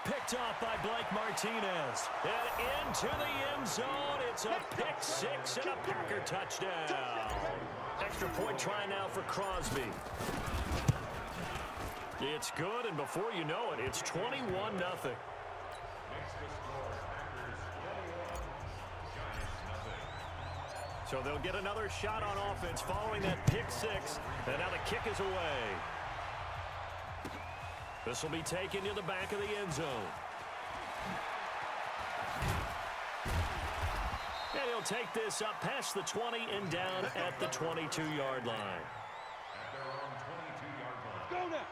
Picked off by Blake Martinez. And into the end zone. It's a pick six and a Packer touchdown. Extra point try now for Crosby. It's good, and before you know it, it's 21-0. So they'll get another shot on offense following that pick six. And now the kick is away. This will be taken to the back of the end zone. And he'll take this up past the 20 and down at the 22-yard line.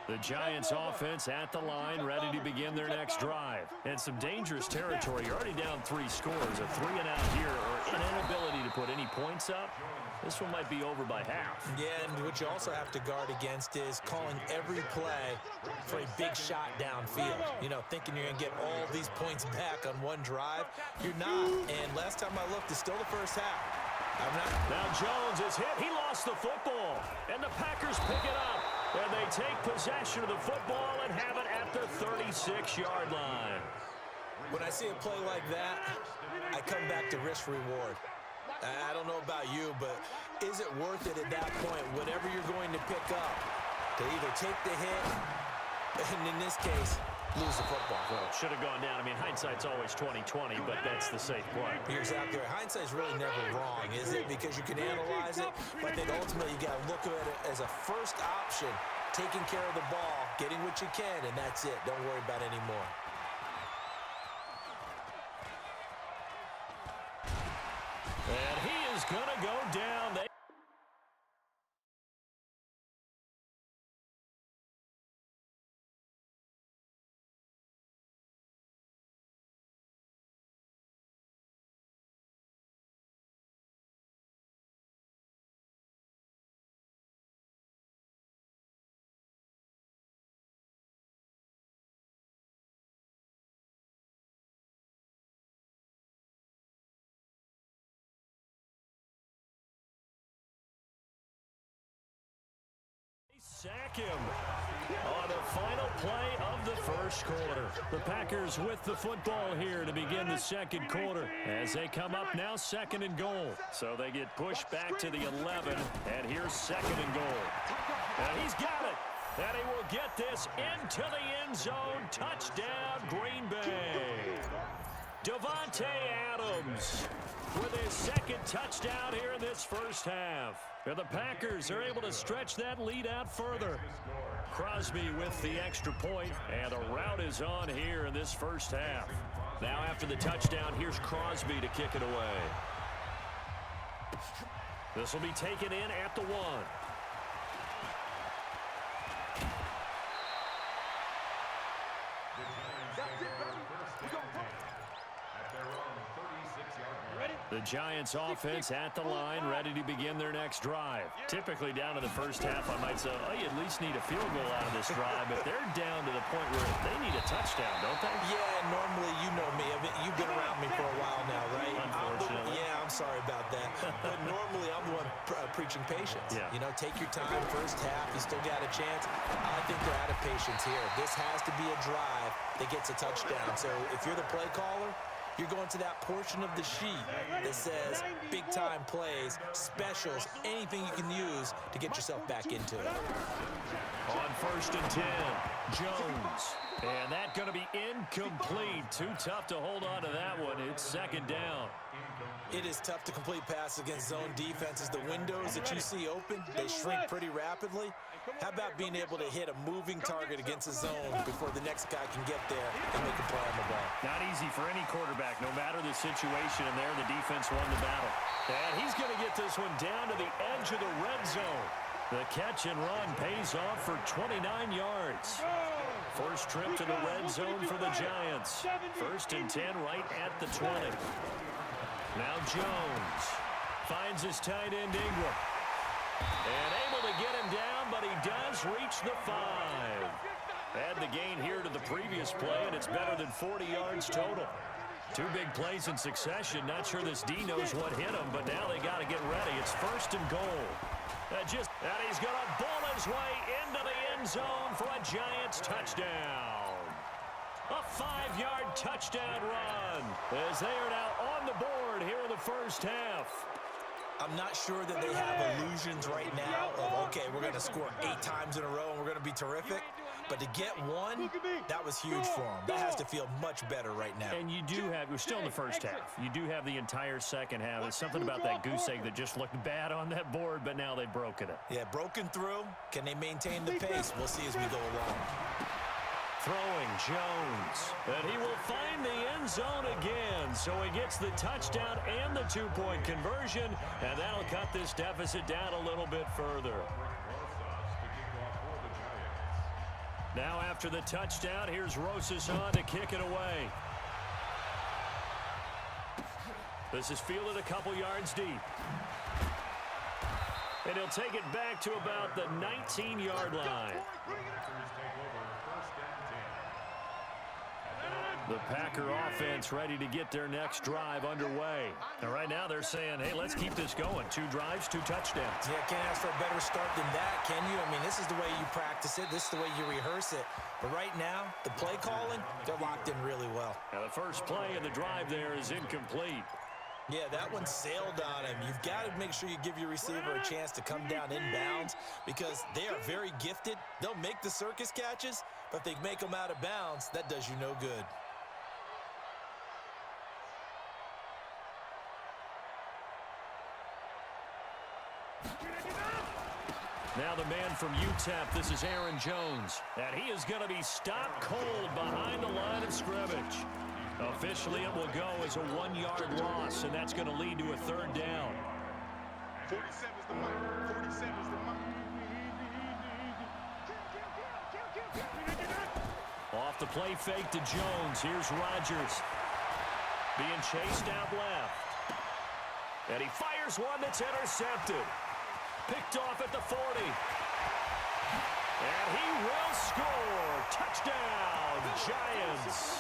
The Giants offense at the line, ready to begin their next drive. And some dangerous territory. You're already down 3 scores. A 3-and-out here, or an inability to put any points up. This one might be over by half. Yeah, and what you also have to guard against is calling every play for a big shot downfield. You know, thinking you're going to get all these points back on one drive. You're not. And last time I looked, it's still the first half. Now Jones is hit. He lost the football. And the Packers pick it up. And they take possession of the football and have it at the 36-yard line. When I see a play like that, I come back to risk-reward. I don't know about you, but is it worth it at that point, whatever you're going to pick up, to either take the hit, and in this case, lose the football? Well, it should have gone down. I mean, hindsight's always 20/20, but that's the safe play. You're exactly right. Hindsight's really never wrong, is it? Because you can analyze it, but I think ultimately you got to look at it as a first option, taking care of the ball, getting what you can, and that's it. Don't worry about it anymore. And he is going to go down. Sack him on the final play of the first quarter. The Packers with the football here to begin the second quarter as they come up now 2nd and goal. So they get pushed back to the 11, and here's 2nd and goal. And he's got it. And he will get this into the end zone. Touchdown, Green Bay. Davante Adams with his 2nd touchdown here in this first half. And the Packers are able to stretch that lead out further. Crosby with the extra point, and the route is on here in this first half. Now after the touchdown, here's Crosby to kick it away. This will be taken in at the 1. The Giants offense at the line, ready to begin their next drive. Typically down to the first half, I might say, oh, you at least need a field goal out of this drive, but they're down to the point where they need a touchdown, don't they? Yeah, normally, you know me. You've been around me for a while now, right? Unfortunately. I'm sorry about that. But normally, I'm the one preaching patience. Yeah. You know, take your time, first half, you still got a chance. I think they're out of patience here. This has to be a drive that gets a touchdown. So if you're the play caller, you're going to that portion of the sheet that says big-time plays, specials, anything you can use to get yourself back into it. On 1st and 10, Jones. And that's going to be incomplete. Too tough to hold on to that one. It's 2nd down. It is tough to complete passes against zone defenses. The windows that you see open, they shrink pretty rapidly. How about being able to hit a moving target against a zone before the next guy can get there and make a play on the ball? Not easy for any quarterback, no matter the situation. And there, the defense won the battle. And he's going to get this one down to the edge of the red zone. The catch and run pays off for 29 yards. First trip to the red zone for the Giants. 1st and 10 right at the 20. Now Jones finds his tight end Ingram. And able to get him down, but he does reach the 5. Add the gain here to the previous play, and it's better than 40 yards total. 2 big plays in succession. Not sure this D knows what hit him, but now they got to get ready. It's 1st and goal. And he's going to ball his way into the end zone for a Giants touchdown. A 5-yard touchdown run as they are now on the board here in the first half. I'm not sure that they have illusions right now of, okay, we're going to score 8 times in a row and we're going to be terrific. But to get one, that was huge for them. That has to feel much better right now. And you do have, we're still in the first half. You do have the entire second half. There's something about that goose egg that just looked bad on that board, but now they've broken it. Yeah, broken through. Can they maintain the pace? We'll see as we go along. Throwing Jones, and he will find the end zone again. So he gets the touchdown and the 2-point conversion, and that'll cut this deficit down a little bit further. Now after the touchdown, here's Rosas on to kick it away. This is fielded a couple yards deep. And he'll take it back to about the 19-yard line. The Packer offense ready to get their next drive underway. And right now they're saying, hey, let's keep this going. 2 drives, 2 touchdowns. Yeah, can't ask for a better start than that, can you? I mean, this is the way you practice it. This is the way you rehearse it. But right now, the play calling, they're locked in really well. Now the first play of the drive there is incomplete. Yeah, that one sailed on him. You've got to make sure you give your receiver a chance to come down inbounds because they are very gifted. They'll make the circus catches, but if they make them out of bounds, that does you no good. Now the man from UTEP, this is Aaron Jones. And he is going to be stopped cold behind the line of scrimmage. Officially, it will go as a 1-yard loss, and that's going to lead to a 3rd down. 47 is the mark. 47 is the mark. Off the play fake to Jones. Here's Rodgers. Being chased out left. And he fires one that's intercepted. Picked off at the 40. And he will score. Touchdown, Giants.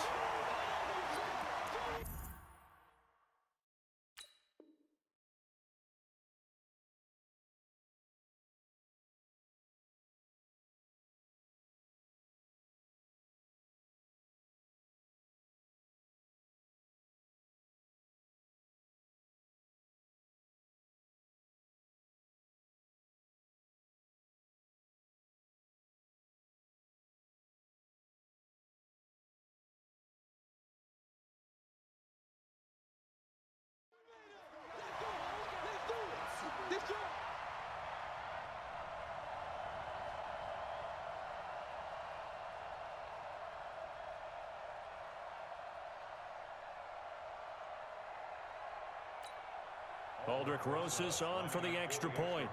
Aldrich Rosas on for the extra point.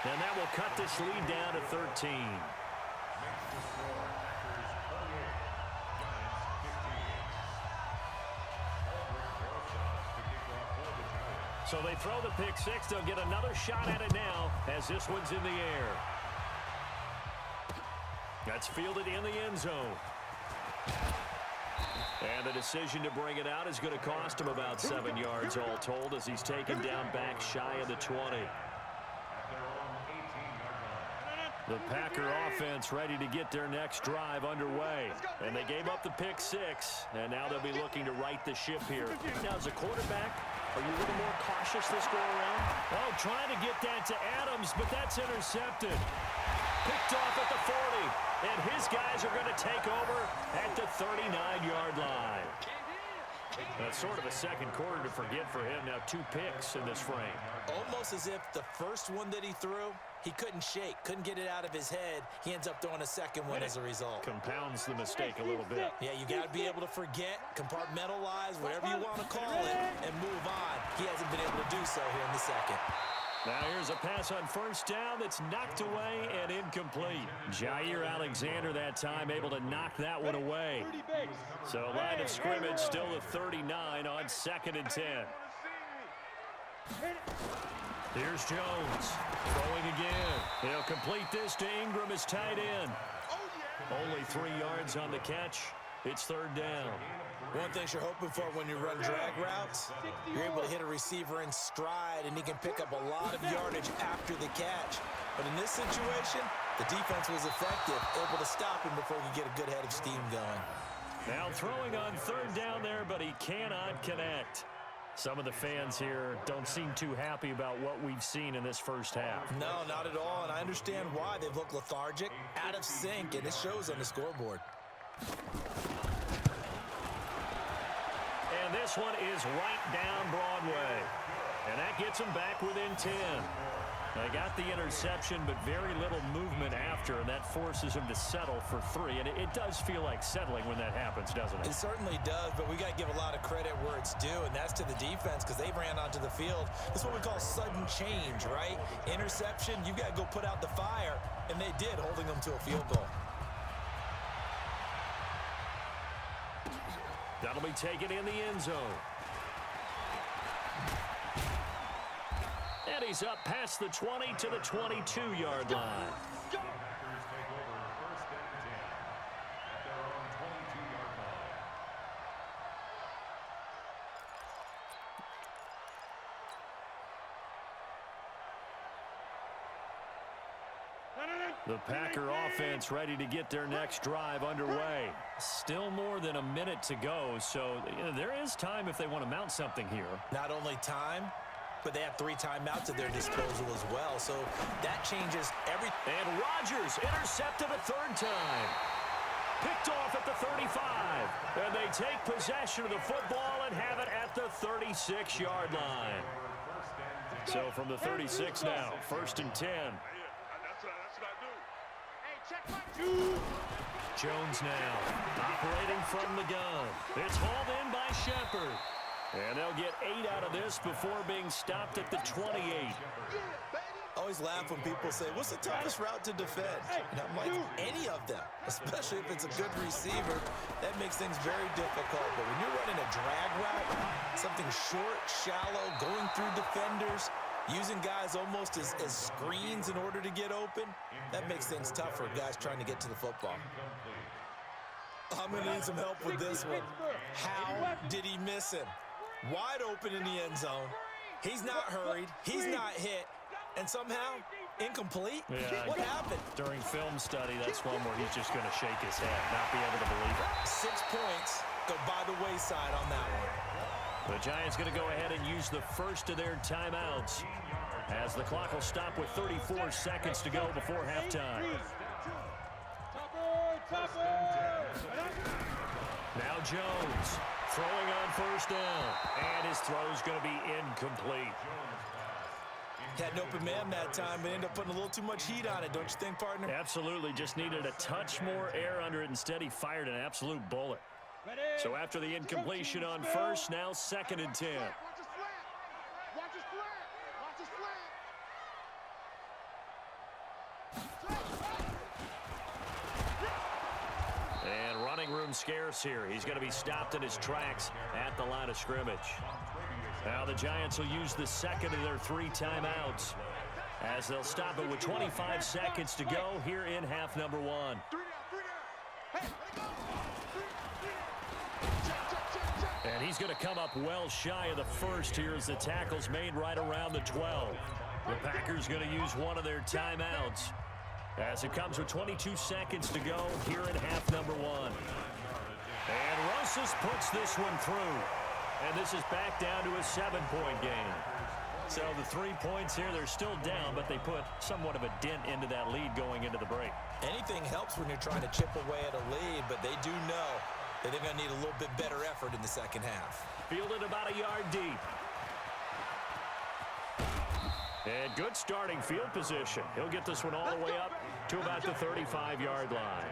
And that will cut this lead down to 13. So they throw the pick 6. They'll get another shot at it now as this one's in the air. That's fielded in the end zone. And the decision to bring it out is going to cost him about 7 yards all told as he's taken down back shy of the 20. The Packer offense ready to get their next drive underway. And they gave up the pick 6, and now they'll be looking to right the ship here. Now, as a quarterback, are you a little more cautious this go around? Oh, trying to get that to Adams, but that's intercepted. Picked off at the 40, and his guys are going to take over at the 39-yard line. That's sort of a second quarter to forget for him. Now 2 picks in this frame. Almost as if the first one that he threw, he couldn't shake, couldn't get it out of his head. He ends up throwing a second one as a result. Compounds the mistake a little bit. Yeah, you got to be able to forget, compartmentalize, whatever you want to call it, and move on. He hasn't been able to do so here in the second. Now here's a pass on first down that's knocked away and incomplete. Jair Alexander that time able to knock that one away. So line of scrimmage still a 39 on 2nd and 10. Here's Jones throwing again. He'll complete this to Ingram as tight end. Only 3 yards on the catch. It's 3rd down. One thing you're hoping for when you run drag routes, you're able to hit a receiver in stride, and he can pick up a lot of yardage after the catch. But in this situation, The defense was effective, able to stop him before he could get a good head of steam going. Now throwing on third down there, but he cannot connect. Some of the fans here don't seem too happy about what we've seen in this first half. No, not at all, and I understand why. They've looked lethargic, out of sync, and it shows on the scoreboard. And this one is right down Broadway. And that gets them back within 10. They got the interception, but very little movement after, and that forces them to settle for 3. And it does feel like settling when that happens, doesn't it? It certainly does, but we got to give a lot of credit where it's due, and that's to the defense because they ran onto the field. This is what we call sudden change, right? Interception, you got to go put out the fire, and they did, holding them to a field goal. That'll be taken in the end zone. And he's up past the 20 to the 22-yard line. The Packer offense ready to get their next drive underway. Still more than a minute to go, so there is time if they want to mount something here. Not only time, but they have 3 timeouts at their disposal as well, so that changes everything. And Rodgers intercepted a third time. Picked off at the 35. And they take possession of the football and have it at the 36-yard line. So from the 36 now, 1st and 10. Jones now operating from the gun. It's hauled in by Shepard. And they'll get 8 out of this before being stopped at the 28. Always laugh when people say, what's the toughest route to defend? And I'm like, any of them, especially if it's a good receiver. That makes things very difficult. But when you're running a drag route, something short, shallow, going through defenders, using guys almost as screens in order to get open, that makes things tough for guys trying to get to the football. I'm going to need some help with this one. How did he miss him? Wide open in the end zone. He's not hurried. He's not hit. And somehow, incomplete? Yeah, what happened? During film study, that's one where he's just going to shake his head, not be able to believe it. 6 points go by the wayside on that one. The Giants going to go ahead and use the first of their timeouts as the clock will stop with 34 seconds to go before halftime. Now Jones throwing on 1st down, and his throw's going to be incomplete. Had an open man that time, but ended up putting a little too much heat on it, don't you think, partner? Absolutely, just needed a touch more air under it. Instead, he fired an absolute bullet. So after the incompletion on 1st, now 2nd and 10. And running room scarce here. He's going to be stopped in his tracks at the line of scrimmage. Now the Giants will use the 2nd of their 3 timeouts as they'll stop it with 25 seconds to go here in half number 1. And he's going to come up well shy of the 1st here as the tackle's made right around the 12. The Packers going to use one of their timeouts as it comes with 22 seconds to go here in half number 1. And Rosas puts this one through. And this is back down to a 7-point game. So the 3 points here, they're still down, but they put somewhat of a dent into that lead going into the break. Anything helps when you're trying to chip away at a lead, but they do know that they're going to need a little bit better effort in the second half. Fielded about a yard deep. And good starting field position. He'll get this one all the way up to about the 35-yard line.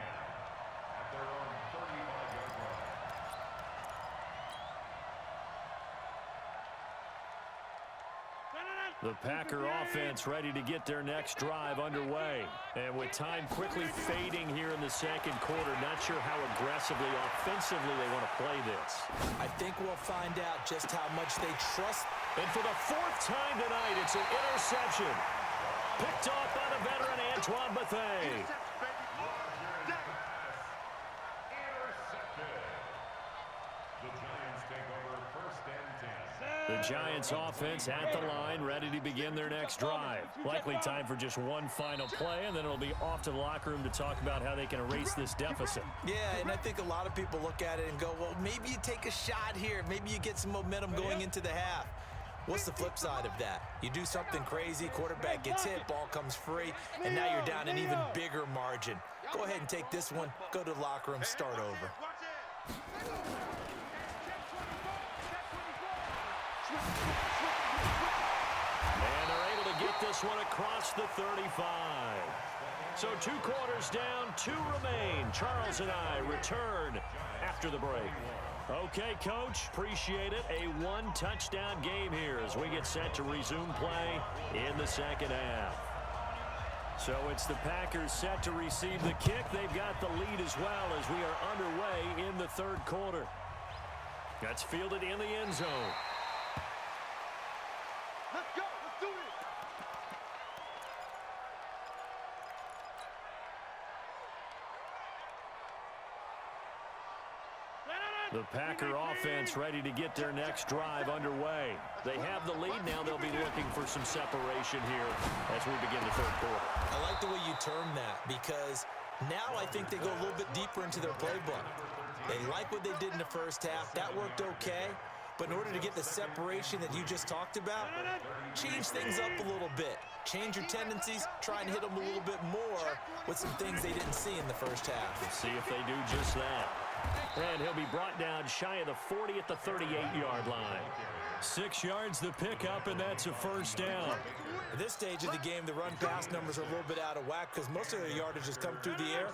The Packer offense ready to get their next drive underway. And with time quickly fading here in the second quarter, not sure how aggressively, offensively they want to play this. I think we'll find out just how much they trust. And for the 4th time tonight, it's an interception. Picked off by the veteran Antoine Bethea. The Giants take over 1st and 10. The Giants offense at the line, ready to begin their next drive. Likely time for just one final play, and then it'll be off to the locker room to talk about how they can erase this deficit. Yeah, and I think a lot of people look at it and go, well, maybe you take a shot here. Maybe you get some momentum going into the half. What's the flip side of that? You do something crazy, quarterback gets hit, ball comes free, and now you're down an even bigger margin. Go ahead and take this one, go to the locker room, start over. And they're able to get this one across the 35. So 2 quarters down, 2 remain. Charles and I return after the break. Okay, Coach, appreciate it. A 1-touchdown game here as we get set to resume play in the second half. So it's the Packers set to receive the kick. They've got the lead as well as we are underway in the third quarter. That's fielded in the end zone. Let's go. Let's do it. The Packer offense ready to get their next drive underway. They have the lead. Now they'll be looking for some separation here as we begin the third quarter. I like the way you term that because now I think they go a little bit deeper into their playbook. They like what they did in the first half. That worked okay. But in order to get the separation that you just talked about, change things up a little bit. Change your tendencies, try and hit them a little bit more with some things they didn't see in the first half. Let's see if they do just that. And he'll be brought down shy of the 40 at the 38-yard line. 6 yards the pickup, and that's a first down. At this stage of the game, the run-pass numbers are a little bit out of whack because most of their yardage has come through the air.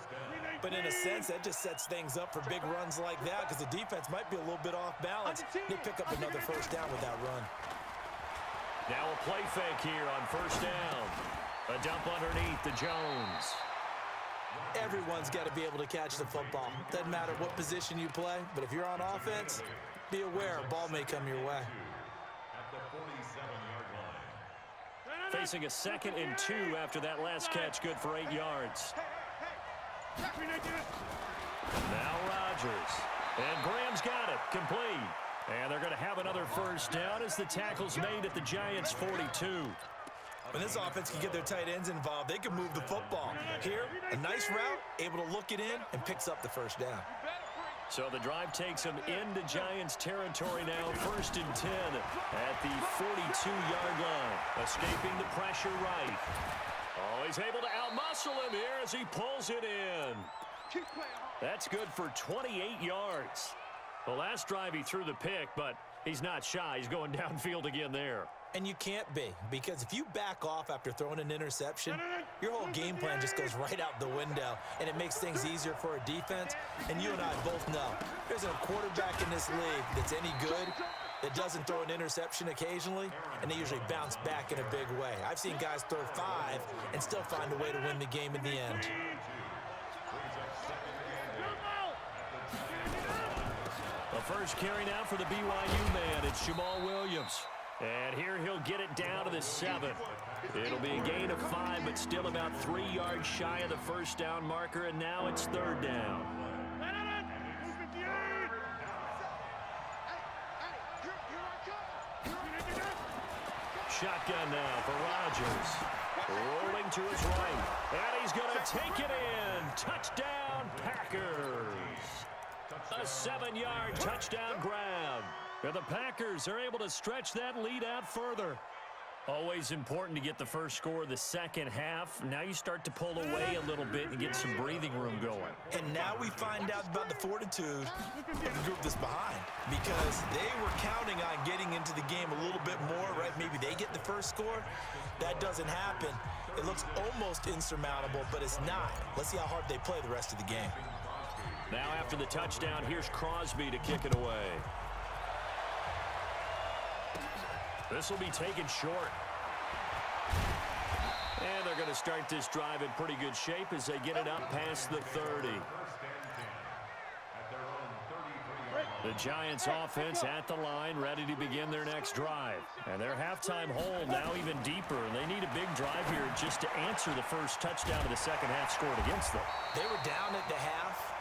But in a sense, that just sets things up for big runs like that because the defense might be a little bit off balance. They pick up another first down with that run. Now a play fake here on first down. A dump underneath to Jones. Everyone's got to be able to catch the football. Doesn't matter what position you play, but if you're on offense, be aware a ball may come your way. Facing a 2nd and 2 after that last catch, good for 8 yards. Now Rodgers. And Graham's got it, complete. And they're going to have another first down as the tackle's made at the Giants' 42. When this offense can get their tight ends involved, they can move the football. Here, a nice route, able to look it in, and picks up the first down. So the drive takes them into Giants territory now, 1st and 10 at the 42-yard line. Escaping the pressure right. Oh, he's able to outmuscle him here as he pulls it in. That's good for 28 yards. The last drive he threw the pick, but he's not shy. He's going downfield again there. And you can't be, because if you back off after throwing an interception, your whole game plan just goes right out the window, and it makes things easier for a defense. And you and I both know there's a quarterback in this league that's any good that doesn't throw an interception occasionally, and they usually bounce back in a big way. I've seen guys throw 5 and still find a way to win the game in the end. The first carry now for the BYU man. It's Jamal Williams. And here he'll get it down to the 7. It'll be a gain of 5, but still about 3 yards shy of the first down marker, and now it's 3rd down. Shotgun now for Rodgers. Rolling to his right. And he's going to take it in. Touchdown, Packers. A 7-yard touchdown grab. And the Packers are able to stretch that lead out further. Always important to get the first score of the second half. Now you start to pull away a little bit and get some breathing room going. And now we find out about the fortitude of the group that's behind, because they were counting on getting into the game a little bit more, right? Maybe they get the first score. That doesn't happen. It looks almost insurmountable, but it's not. Let's see how hard they play the rest of the game. Now after the touchdown, here's Crosby to kick it away. This will be taken short. And they're going to start this drive in pretty good shape as they get it up past the 30. The Giants offense at the line, ready to begin their next drive. And their halftime hole now even deeper. And they need a big drive here just to answer the first touchdown of the second half scored against them. They were down at the half.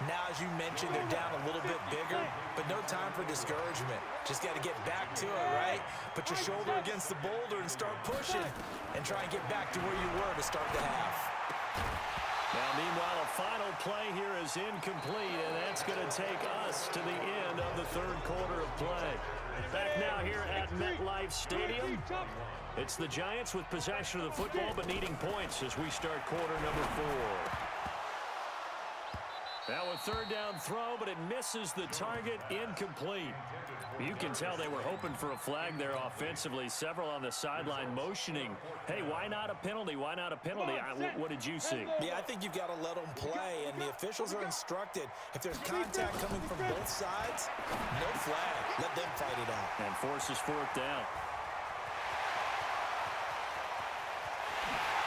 Now, as you mentioned, they're down a little bit bigger, but no time for discouragement. Just got to get back to it, right? Put your shoulder against the boulder and start pushing and try and get back to where you were to start the half. Now, meanwhile, a final play here is incomplete, and that's going to take us to the end of the third quarter of play. Back now here at MetLife Stadium. It's the Giants with possession of the football but needing points as we start quarter number 4. Now a third down throw, but it misses the target, incomplete. You can tell they were hoping for a flag there offensively. Several on the sideline motioning, hey, why not a penalty? Why not a penalty? What did you see? Yeah, I think you've got to let them play, and the officials are instructed. If there's contact coming from both sides, no flag. Let them fight it out. And forces fourth down.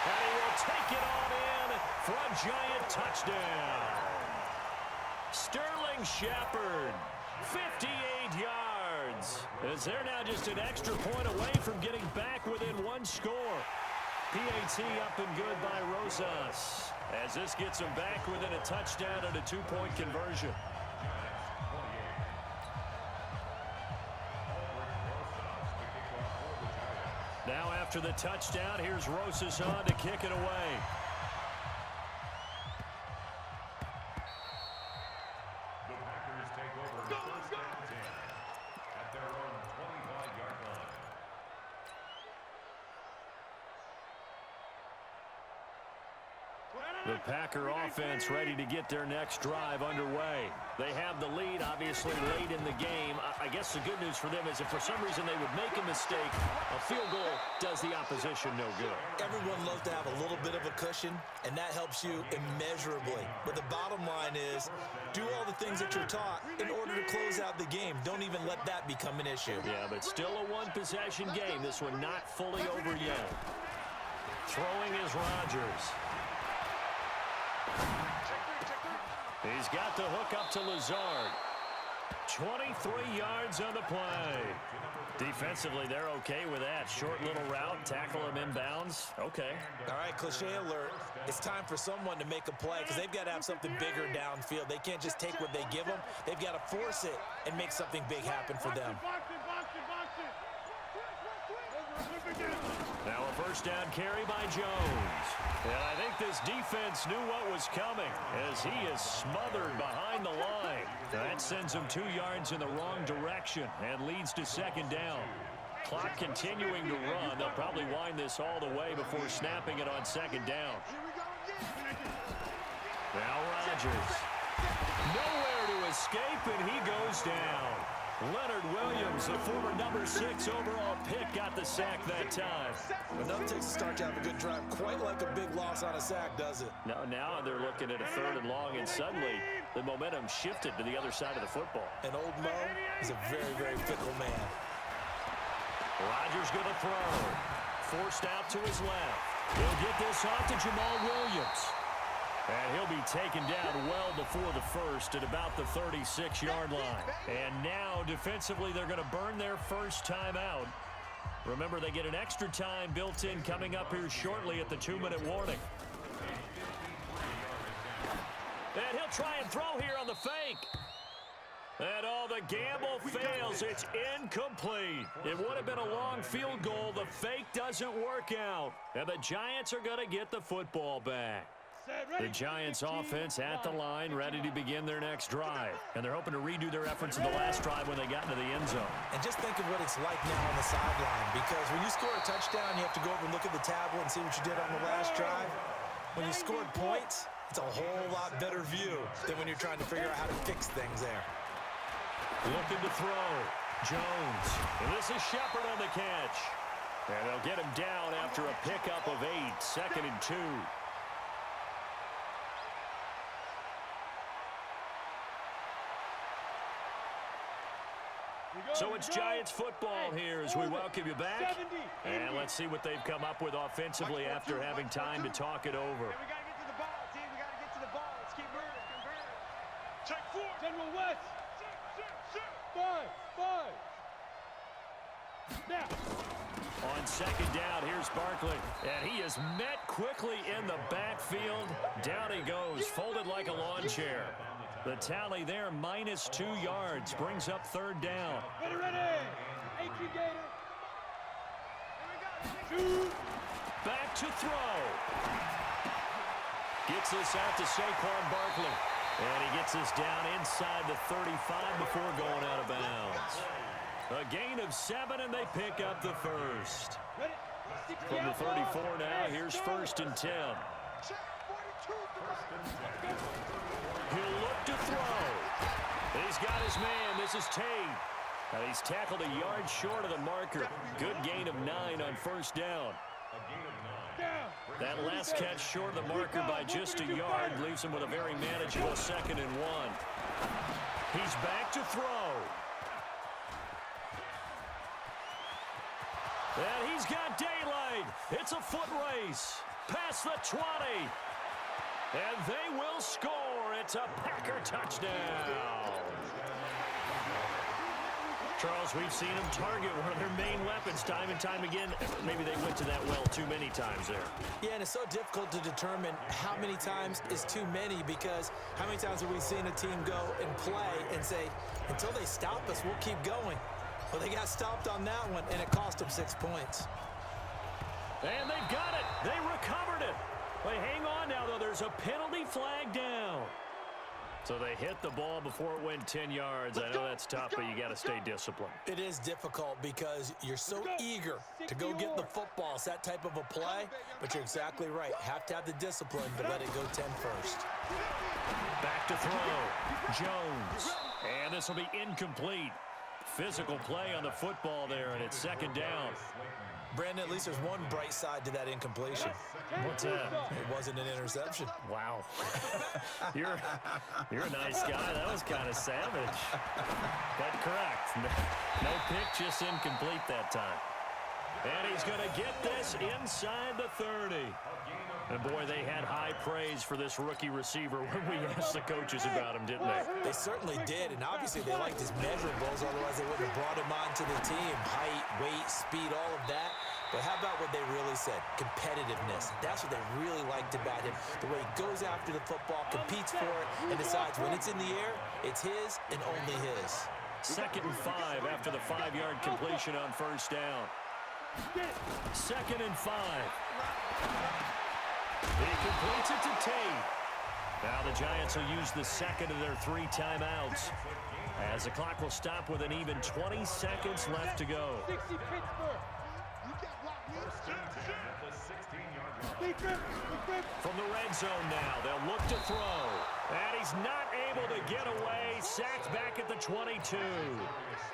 And he will take it on in for a Giant touchdown. Sterling Shepard, 58 yards. As they're now just an extra point away from getting back within one score. PAT up and good by Rosas. As this gets them back within a touchdown and a 2-point conversion. Now after the touchdown, here's Rosas on to kick it away. The Packer offense ready to get their next drive underway. They have the lead, obviously, late in the game. I guess the good news for them is if for some reason they would make a mistake, a field goal does the opposition no good. Everyone loves to have a little bit of a cushion, and that helps you immeasurably. But the bottom line is, do all the things that you're taught in order to close out the game. Don't even let that become an issue. Yeah, but still a one-possession game. This one not fully over yet. Throwing is Rodgers. He's got the hook up to Lazard. 23 yards on the play. Defensively, they're okay with that. Short little route, tackle him inbounds. Okay. All right, cliche alert. It's time for someone to make a play because they've got to have something bigger downfield. They can't just take what they give them. They've got to force it and make something big happen for them. Now a first down carry by Jones. And I think this defense knew what was coming as he is smothered behind the line. That sends him 2 yards in the wrong direction and leads to second down. Clock continuing to run. They'll probably wind this all the way before snapping it on second down. Now Rodgers. Nowhere to escape, and he goes down. Leonard Williams, the former number 6 overall pick, got the sack that time. Enough takes a start to have a good drive. Quite like a big loss on a sack, does it? Now they're looking at a third and long, and suddenly the momentum shifted to the other side of the football. And old Mo is a very, very fickle man. Rodgers going to throw. Forced out to his left. He'll get this off to Jamal Williams. And he'll be taken down well before the first at about the 36-yard line. And now, defensively, they're going to burn their first time out. Remember, they get an extra time built in coming up here shortly at the 2-minute warning. And he'll try and throw here on the fake. And the gamble fails. It's incomplete. It would have been a long field goal. The fake doesn't work out. And the Giants are going to get the football back. The Giants offense at the line, ready to begin their next drive. And they're hoping to redo their efforts in the last drive when they got into the end zone. And just think of what it's like now on the sideline, because when you score a touchdown, you have to go over and look at the tablet and see what you did on the last drive. When you scored points, it's a whole lot better view than when you're trying to figure out how to fix things there. Looking to throw. Jones. And this is Shepard on the catch. And they'll get him down after a pickup of 8, 2nd and 2. So it's Giants football here as we welcome you back. And let's see what they've come up with offensively after having time to talk it over. We got to get to the ball, team. We got to get to the ball. Let's keep moving. Check 4. General West. 5. Now. On second down, here's Barkley. And he is met quickly in the backfield. Down he goes, folded like a lawn chair. The tally there, -2 yards, brings up third down. Ready. 18 Gator. Shoot. Back to throw. Gets this out to Saquon Barkley. And he gets this down inside the 35 before going out of bounds. A gain of 7, and they pick up the first. From the 34 now, here's 1st and 10. He'll look to throw. He's got his man. This is Tate. Now he's tackled a yard short of the marker. Good gain of 9 on 1st down. That last catch short of the marker by just a yard leaves him with a very manageable 2nd and 1. He's back to throw. And he's got daylight. It's a foot race. Past the 20. And they will score. It's a Packer touchdown. Charles, we've seen them target one of their main weapons time and time again. Maybe they went to that well too many times there. Yeah, and it's so difficult to determine how many times is too many, because how many times have we seen a team go and play and say, until they stop us, we'll keep going. Well, they got stopped on that one, and it cost them 6 points. And they've got it. They recovered it. But hang on now, though. There's a penalty flag down. So they hit the ball before it went 10 yards. I know that's tough, but you got to stay disciplined. It is difficult because you're so eager to go get the football. It's that type of a play, but you're exactly right. Have to have the discipline to let it go 10 first. Back to throw. Jones. And this will be incomplete. Physical play on the football there, and it's 2nd down. Brandon, at least there's one bright side to that incompletion. What's that? It wasn't an interception. Wow. You're a nice guy. That was kind of savage. But correct. No pick, just incomplete that time. And he's going to get this inside the 30. And, boy, they had high praise for this rookie receiver when we asked the coaches about him, didn't they? They certainly did, and obviously they liked his measurables, otherwise they wouldn't have brought him onto the team. Height, weight, speed, all of that. But how about what they really said? Competitiveness. That's what they really liked about him. The way he goes after the football, competes for it, and decides when it's in the air, it's his and only his. 2nd and 5 after the 5-yard completion on 1st down. 2nd and 5. He completes it to Tate. Now the Giants will use the 2nd of their 3 timeouts, as the clock will stop with an even 20 seconds left to go. From the red zone now, they'll look to throw. And he's not able to get away. Sacked back at the 22.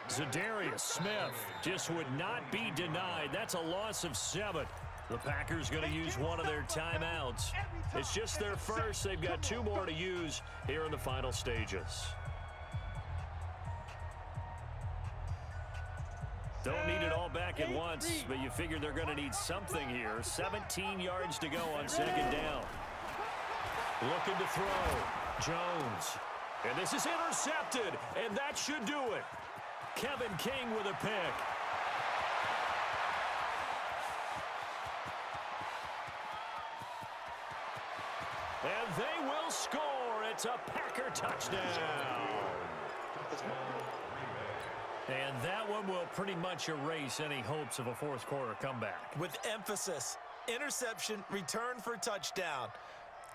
Zadarius Smith just would not be denied. That's a loss of 7. The Packers going to use one of their timeouts. It's just their first. They've got 2 more to use here in the final stages. Don't need it all back at once, but you figure they're going to need something here. 17 yards to go on 2nd down. Looking to throw. Jones. And this is intercepted, and that should do it. Kevin King with a pick. And they will score. It's a Packer touchdown. And that one will pretty much erase any hopes of a 4th quarter comeback. With emphasis, interception, return for touchdown.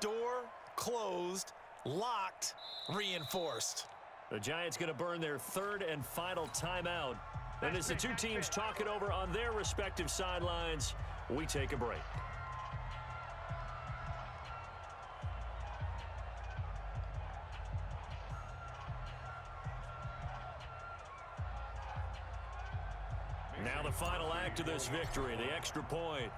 Door closed, locked, reinforced. The Giants going to burn their 3rd and final timeout. And as the 2 teams talk it over on their respective sidelines, we take a break. Now the final act of this victory, the extra point.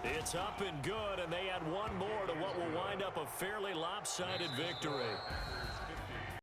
It's up and good, and they add 1 more to what will wind up a fairly lopsided victory.